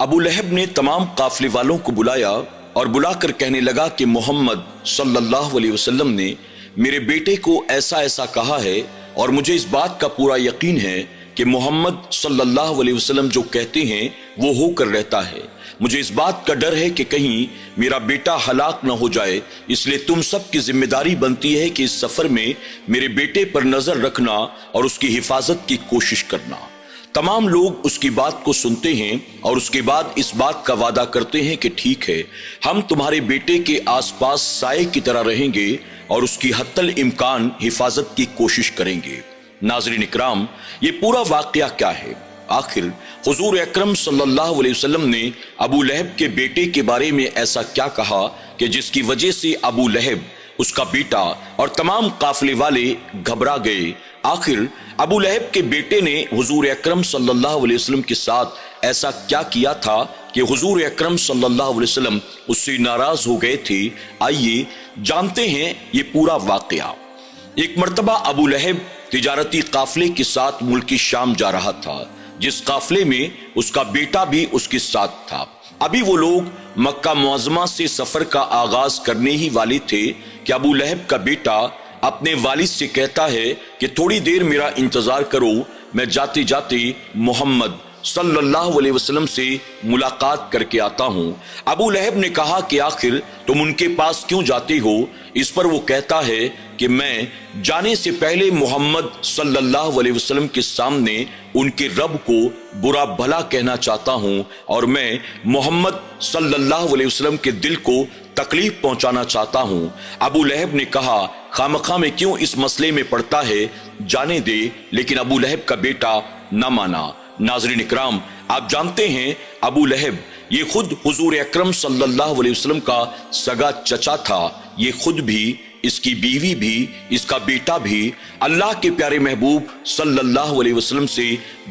ابو لہب نے تمام قافلے والوں کو بلایا اور بلا کر کہنے لگا کہ محمد صلی اللہ علیہ وسلم نے میرے بیٹے کو ایسا ایسا کہا ہے، اور مجھے اس بات کا پورا یقین ہے کہ محمد صلی اللہ علیہ وسلم جو کہتے ہیں وہ ہو کر رہتا ہے۔ مجھے اس بات کا ڈر ہے کہ کہیں میرا بیٹا ہلاک نہ ہو جائے، اس لیے تم سب کی ذمہ داری بنتی ہے کہ اس سفر میں میرے بیٹے پر نظر رکھنا اور اس کی حفاظت کی کوشش کرنا۔ تمام لوگ اس کی بات کو سنتے ہیں اور اس کے بعد اس بات کا وعدہ کرتے ہیں کہ ٹھیک ہے، ہم تمہارے بیٹے کے آس پاس سائے کی طرح رہیں گے اور اس کی حتی الامکان حفاظت کی کوشش کریں گے۔ ناظرین اکرام، یہ پورا واقعہ کیا ہے؟ آخر حضور اکرم صلی اللہ علیہ وسلم نے ابو لہب کے بیٹے کے بارے میں ایسا کیا کہا کہ جس کی وجہ سے ابو لہب، اس کا بیٹا اور تمام قافلے والے گھبرا گئے؟ آخر ابو لہب کے بیٹے نے حضور اکرم صلی اللہ علیہ وسلم کے ساتھ ایسا کیا کیا تھا کہ حضور اکرم صلی اللہ علیہ وسلم اس سے ناراض ہو گئے تھے؟ آئیے جانتے ہیں یہ پورا واقعہ۔ ایک مرتبہ ابو لہب تجارتی قافلے کے ساتھ ملک شام جا رہا تھا، جس قافلے میں اس کا بیٹا بھی اس کے ساتھ تھا۔ ابھی وہ لوگ مکہ معظمہ سے سفر کا آغاز کرنے ہی والے تھے کہ ابو لہب کا بیٹا اپنے والد سے کہتا ہے کہ تھوڑی دیر میرا انتظار کرو، میں جاتے جاتے محمد صلی اللہ علیہ وسلم سے ملاقات کر کے آتا ہوں۔ ابو لہب نے کہا کہ آخر تم ان کے پاس کیوں جاتے ہو؟ اس پر وہ کہتا ہے کہ میں جانے سے پہلے محمد صلی اللہ علیہ وسلم کے سامنے ان کے رب کو برا بھلا کہنا چاہتا ہوں، اور میں محمد صلی اللہ علیہ وسلم کے دل کو تکلیف پہنچانا چاہتا ہوں۔ ابو لہب نے کہا خامخواہ میں کیوں اس مسئلے میں پڑتا ہے، جانے دے، لیکن ابو لہب کا بیٹا نہ مانا۔ ناظرین اکرام، آپ جانتے ہیں ابو لہب یہ خود حضور اکرم صلی اللہ علیہ وسلم کا سگا چچا تھا، یہ خود بھی، اس کی بیوی بھی، اس کا بیٹا بھی اللہ کے پیارے محبوب صلی اللہ علیہ وسلم سے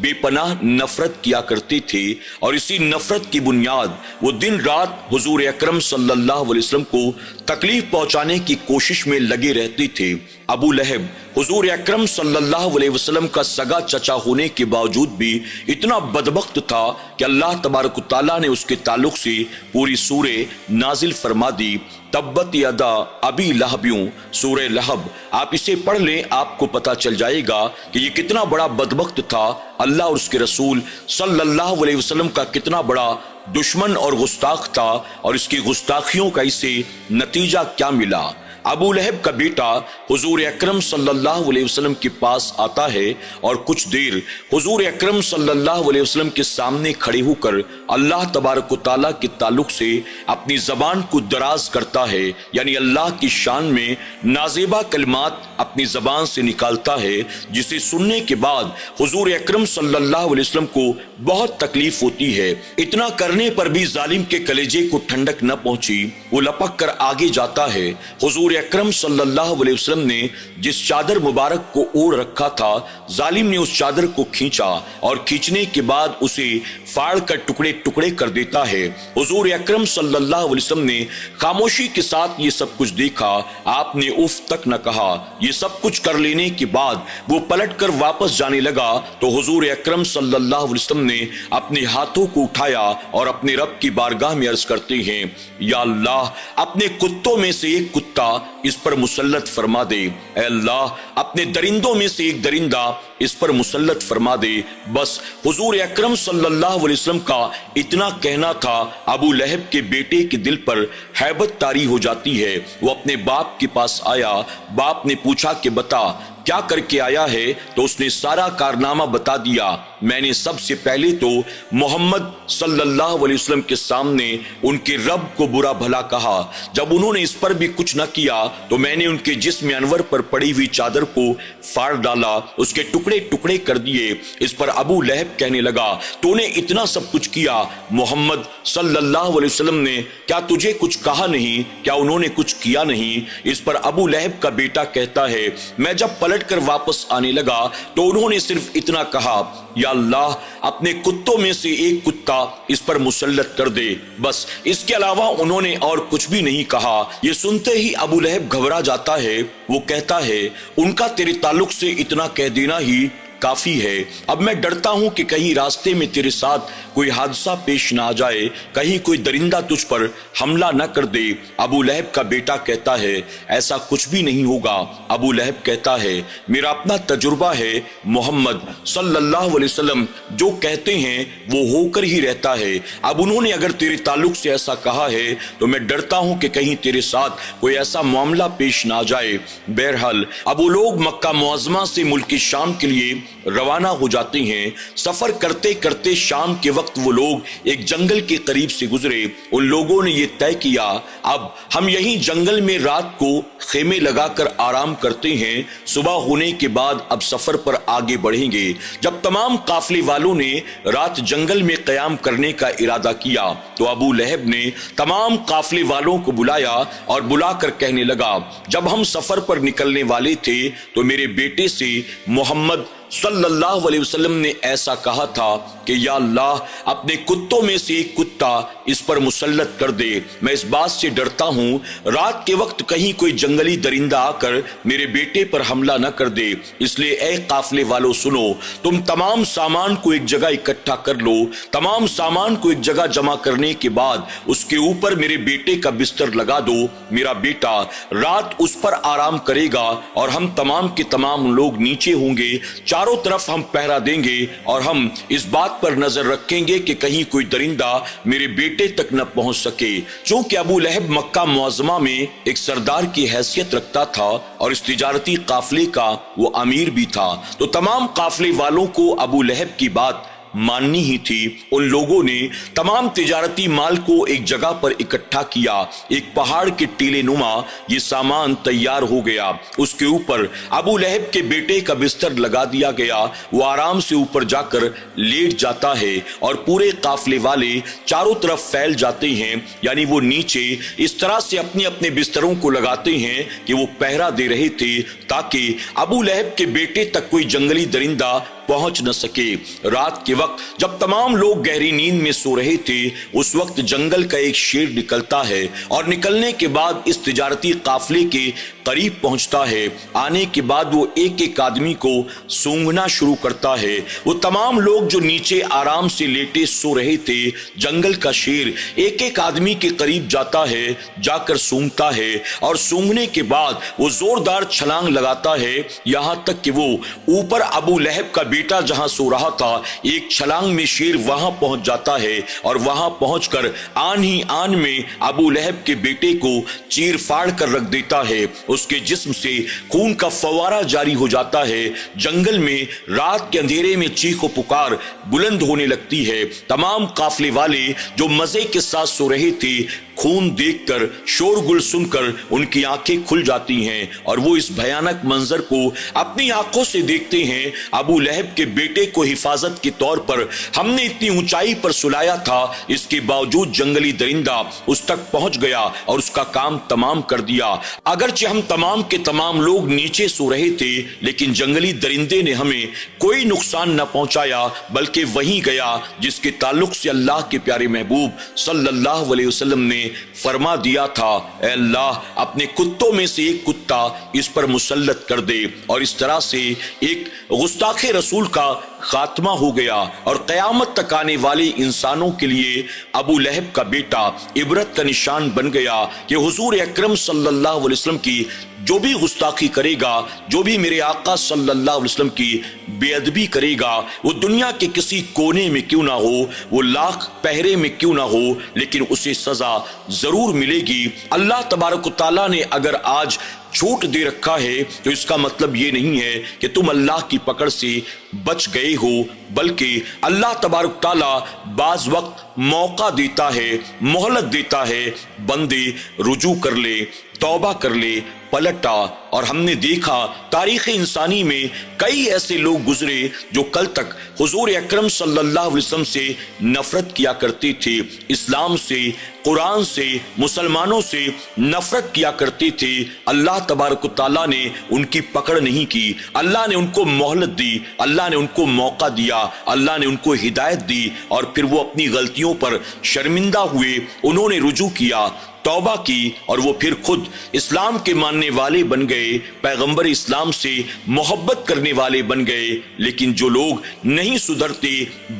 بے پناہ نفرت کیا کرتے تھے، اور اسی نفرت کی بنیاد وہ دن رات حضور اکرم صلی اللہ علیہ وسلم کو تکلیف پہنچانے کی کوشش میں لگے رہتے تھے۔ ابو لہب حضور اکرم صلی اللہ علیہ وسلم کا سگا چچا ہونے کے باوجود بھی اتنا بدبخت تھا کہ اللہ تبارک و تعالیٰ نے اس کے تعلق سے پوری سورہ نازل فرما دی۔ تبت یدا ابی لہبیوں، سورہ لہب، آپ اسے پڑھ لیں، آپ کو پتا چل جائے گا کہ یہ کتنا بڑا بدبخت تھا، اللہ اور اس کے رسول صلی اللہ علیہ وسلم کا کتنا بڑا دشمن اور گستاخ تھا، اور اس کی گستاخیوں کا اسے نتیجہ کیا ملا۔ ابو لہب کا بیٹا حضور اکرم صلی اللہ علیہ وسلم کے پاس آتا ہے اور کچھ دیر حضور اکرم صلی اللہ علیہ وسلم کے سامنے کھڑے ہو کر اللہ تبارک و تعالیٰ کے تعلق سے اپنی زبان کو دراز کرتا ہے، یعنی اللہ کی شان میں نازیبہ کلمات اپنی زبان سے نکالتا ہے، جسے سننے کے بعد حضور اکرم صلی اللہ علیہ وسلم کو بہت تکلیف ہوتی ہے۔ اتنا کرنے پر بھی ظالم کے کلیجے کو ٹھنڈک نہ پہنچی، وہ لپک کر آگے جاتا ہے۔ حضور اکرم صلی اللہ علیہ وسلم نے جس چادر مبارک کو اوڑھ رکھا تھا، ظالم نے اس چادر کو کھینچا اور کھینچنے کے بعد اسے پھاڑ کر ٹکڑے ٹکڑے کر دیتا ہے۔ حضور اکرم صلی اللہ علیہ وسلم نے خاموشی کے ساتھ یہ سب کچھ دیکھا، آپ نے اف تک نہ کہا۔ یہ سب کچھ کر لینے کے بعد وہ پلٹ کر واپس جانے لگا تو حضور اکرم صلی اللہ علیہ وسلم نے اپنے ہاتھوں کو اٹھایا اور اپنے رب کی بارگاہ میں عرض کرتے ہیں، یا اللہ اپنے کتوں میں سے ایک کتا اس پر مسلط فرما دے، اے اللہ اپنے درندوں میں سے ایک درندہ اس پر مسلط فرما دے۔ بس حضور اکرم صلی اللہ علیہ وسلم کا اتنا کہنا تھا، ابو لہب کے بیٹے کے دل پر ہیبت طاری ہو جاتی ہے۔ وہ اپنے باپ کے پاس آیا، باپ نے پوچھا کہ بتا کیا کر کے آیا ہے، تو اس نے سارا کارنامہ بتا دیا۔ میں نے سب سے پہلے تو محمد صلی اللہ علیہ وسلم کے سامنے ان کے رب کو برا بھلا کہا، جب انہوں نے اس پر بھی کچھ نہ کیا تو میں نے ان کے جسم انور پر پڑی ہوئی چادر کو پھاڑ ڈالا، اس کے ٹکڑے ٹکڑے کر دیے۔ اس پر ابو لہب کہنے لگا، تو نے اتنا سب کچھ کیا، محمد صلی اللہ علیہ وسلم نے کیا تجھے کچھ کہا نہیں؟ کیا انہوں نے کچھ کیا نہیں؟ اس پر ابو لہب کا بیٹا کہتا ہے، میں جب پلٹ کر واپس آنے لگا تو انہوں نے صرف اتنا کہا، یا اللہ اپنے کتوں میں سے ایک کتا اس پر مسلط کر دے، بس اس کے علاوہ انہوں نے اور کچھ بھی نہیں کہا۔ یہ سنتے ہی ابو لہب گھبرا جاتا ہے، وہ کہتا ہے، ان کا تیرے تعلق سے اتنا کہہ دینا ہی کافی ہے۔ اب میں ڈرتا ہوں کہ کہیں راستے میں تیرے ساتھ کوئی حادثہ پیش نہ آ جائے، کہیں کوئی درندہ تجھ پر حملہ نہ کر دے۔ ابو لہب کا بیٹا کہتا ہے ایسا کچھ بھی نہیں ہوگا۔ ابو لہب کہتا ہے میرا اپنا تجربہ ہے، محمد صلی اللہ علیہ وسلم جو کہتے ہیں وہ ہو کر ہی رہتا ہے۔ اب انہوں نے اگر تیرے تعلق سے ایسا کہا ہے تو میں ڈرتا ہوں کہ کہیں تیرے ساتھ کوئی ایسا معاملہ پیش نہ آ جائے۔ بہرحال اب وہ لوگ مکہ معظمہ سے ملک شام کے لیے روانہ ہو جاتے ہیں۔ سفر کرتے کرتے شام کے وقت وہ لوگ ایک جنگل کے قریب سے گزرے۔ ان لوگوں نے یہ طے کیا اب ہم یہیں جنگل میں رات کو خیمے لگا کر آرام کرتے ہیں، صبح ہونے کے بعد اب سفر پر آگے بڑھیں گے۔ جب تمام قافلے والوں نے رات جنگل میں قیام کرنے کا ارادہ کیا تو ابو لہب نے تمام قافلے والوں کو بلایا اور بلا کر کہنے لگا جب ہم سفر پر نکلنے والے تھے تو میرے بیٹے سے محمد صلی اللہ علیہ وسلم نے ایسا کہا تھا کہ یا اللہ اپنے کتوں میں سے ایک کتا اس پر مسلط کر دے۔ میں اس بات سے ڈرتا ہوں رات کے وقت کہیں کوئی جنگلی درندہ آ کر میرے بیٹے پر حملہ نہ کر دے، اس لیے اے قافلے والوں سنو، تم تمام سامان کو ایک جگہ اکٹھا کر لو۔ تمام سامان کو ایک جگہ جمع کرنے کے بعد اس کے اوپر میرے بیٹے کا بستر لگا دو۔ میرا بیٹا رات اس پر آرام کرے گا اور ہم تمام کے تمام لوگ نیچے ہوں گے۔ چاروں طرف ہم پہرا دیں گے اور ہم اس بات پر نظر رکھیں گے کہ کہیں کوئی درندہ میرے بیٹے تک نہ پہنچ سکے۔ چونکہ ابو لہب مکہ معظمہ میں ایک سردار کی حیثیت رکھتا تھا اور اس تجارتی قافلے کا وہ امیر بھی تھا تو تمام قافلے والوں کو ابو لہب کی بات ماننی ہی تھی۔ ان لوگوں نے تمام تجارتی مال کو ایک جگہ پر اکٹھا کیا۔ ایک پہاڑ کے ٹیلے نما یہ سامان تیار ہو گیا، اس کے اوپر ابو لہب کے بیٹے کا بستر لگا دیا گیا۔ وہ آرام سے اوپر جا کر لیٹ جاتا ہے اور پورے قافلے والے چاروں طرف پھیل جاتے ہیں، یعنی وہ نیچے اس طرح سے اپنے اپنے بستروں کو لگاتے ہیں کہ وہ پہرا دے رہے تھے تاکہ ابو لہب کے بیٹے تک کوئی جنگلی درندہ پہنچ نہ سکے۔ رات کے وقت جب تمام لوگ گہری نیند میں سو رہے تھے اس وقت جنگل کا ایک شیر نکلتا ہے اور نکلنے کے بعد اس تجارتی قافلے کے قریب پہنچتا ہے۔ آنے کے بعد وہ ایک ایک آدمی کو سونگھنا شروع کرتا ہے۔ وہ تمام لوگ جو نیچے آرام سے لیٹے سو رہے تھے، جنگل کا شیر ایک ایک آدمی کے قریب جاتا ہے، جا کر سونگھتا ہے اور سونگھنے کے بعد وہ زوردار چھلانگ لگاتا ہے یہاں تک کہ وہ اوپر ابو لہب کا بیٹا جہاں سو رہا تھا ایک چھلانگ میں شیر وہاں پہنچ جاتا ہے اور وہاں پہنچ کر آن ہی آن میں ابو لہب کے بیٹے کو چیر پھاڑ کر رکھ دیتا ہے۔ اس کے جسم سے خون کا فوارہ جاری ہو جاتا ہے۔ جنگل میں رات کے اندھیرے میں چیخ و پکار بلند ہونے لگتی ہے۔ تمام قافلے والے جو مزے کے ساتھ سو رہے تھے خون دیکھ کر شور گل سن کر ان کی آنکھیں کھل جاتی ہیں اور وہ اس بھیانک منظر کو اپنی آنکھوں سے دیکھتے ہیں۔ ابو لہب کے بیٹے کو حفاظت کے طور پر ہم نے اتنی اونچائی پر سلایا تھا، اس کے باوجود جنگلی درندہ اس تک پہنچ گیا اور اس کا کام تمام کر دیا۔ اگرچہ ہم تمام کے تمام لوگ نیچے سو رہے تھے لیکن جنگلی درندے نے ہمیں کوئی نقصان نہ پہنچایا بلکہ وہیں گیا جس کے تعلق سے اللہ کے پیارے محبوب صلی اللہ علیہ وسلم نے فرما دیا تھا اے اللہ اپنے کتوں میں سے ایک کتا اس پر مسلط کر دے۔ اور اس طرح سے ایک گستاخ رسول کا خاتمہ ہو گیا اور قیامت تک آنے والے انسانوں کے لیے ابو لہب کا بیٹا عبرت کا نشان بن گیا کہ حضور اکرم صلی اللہ علیہ وسلم کی جو بھی گستاخی کرے گا، جو بھی میرے آقا صلی اللہ علیہ وسلم کی بے ادبی کرے گا، وہ دنیا کے کسی کونے میں کیوں نہ ہو، وہ لاکھ پہرے میں کیوں نہ ہو، لیکن اسے سزا ضرور ملے گی۔ اللہ تبارک و تعالیٰ نے اگر آج چھوٹ دے رکھا ہے تو اس کا مطلب یہ نہیں ہے کہ تم اللہ کی پکڑ سے بچ گئے ہو، بلکہ اللہ تبارک تعالیٰ بعض وقت موقع دیتا ہے، مہلت دیتا ہے، بندے رجوع کر لے، توبہ کر لے، پلٹا۔ اور ہم نے دیکھا تاریخ انسانی میں کئی ایسے لوگ گزرے جو کل تک حضور اکرم صلی اللہ علیہ وسلم سے نفرت کیا کرتے تھے، اسلام سے، قرآن سے، مسلمانوں سے نفرت کیا کرتے تھے۔ اللہ تبارک و تعالیٰ نے ان کی پکڑ نہیں کی، اللہ نے ان کو مہلت دی، اللہ نے ان کو موقع دیا، اللہ نے ان کو ہدایت دی، اور پھر وہ اپنی غلطیوں پر شرمندہ ہوئے، انہوں نے رجوع کیا، توبہ کی، اور وہ پھر خود اسلام کے ماننے والے بن گئے۔ گئے, پیغمبر اسلام سے محبت کرنے والے بن گئے, لیکن جو لوگ نہیں سدھرتے,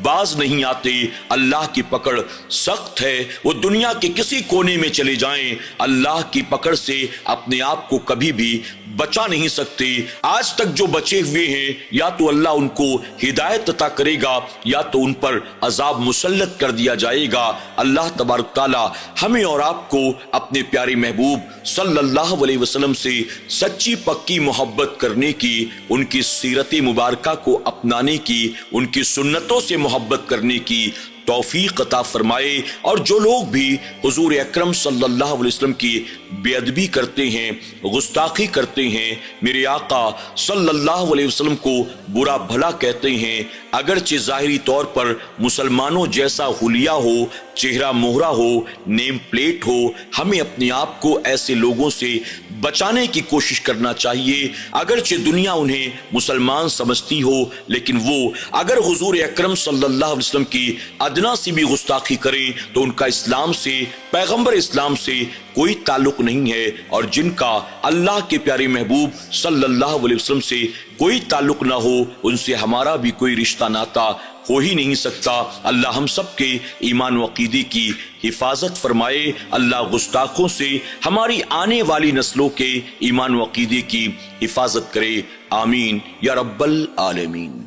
باز نہیں آتے, اللہ کی پکڑ سخت ہے, وہ دنیا کے کسی کونے میں چلے جائیں, اللہ کی پکڑ سے اپنے آپ کو کبھی بھی بچا نہیں سکتے. آج تک جو بچے ہوئے ہیں, یا تو اللہ ان کو ہدایت عطا کرے گا یا تو ان پر عذاب مسلط کر دیا جائے گا. اللہ تبارک تعالی ہمیں اور آپ کو اپنے پیارے محبوب صلی اللہ علیہ وسلم سے سچی پکی محبت کرنے کی, ان کی سیرت مبارکہ کو اپنانے کی, ان کی سنتوں سے محبت کرنے کی توفیق عطا فرمائے. اور جو لوگ بھی حضور اکرم صلی اللہ علیہ وسلم کی بے ادبی کرتے ہیں, گستاخی کرتے ہیں, میرے آقا صلی اللہ علیہ وسلم کو برا بھلا کہتے ہیں, اگرچہ ظاہری طور پر مسلمانوں جیسا حلیہ ہو, چہرہ مہرہ ہو, نیم پلیٹ ہو, ہمیں اپنے آپ کو ایسے لوگوں سے بچانے کی کوشش کرنا چاہیے. اگرچہ دنیا انہیں مسلمان سمجھتی ہو, لیکن وہ اگر حضور اکرم صلی اللہ علیہ وسلم کی ادنا سی بھی گستاخی کریں تو ان کا اسلام سے, پیغمبر اسلام سے کوئی تعلق نہیں ہے, اور جن کا اللہ کے پیارے محبوب صلی اللہ علیہ وسلم سے کوئی تعلق نہ ہو, ان سے ہمارا بھی کوئی رشتہ ناتا ہو ہی نہیں سکتا. اللہ ہم سب کے ایمان و عقیدے کی حفاظت فرمائے. اللہ گستاخوں سے ہماری آنے والی نسلوں کے ایمان و عقیدے کی حفاظت کرے. آمین یا رب العالمین.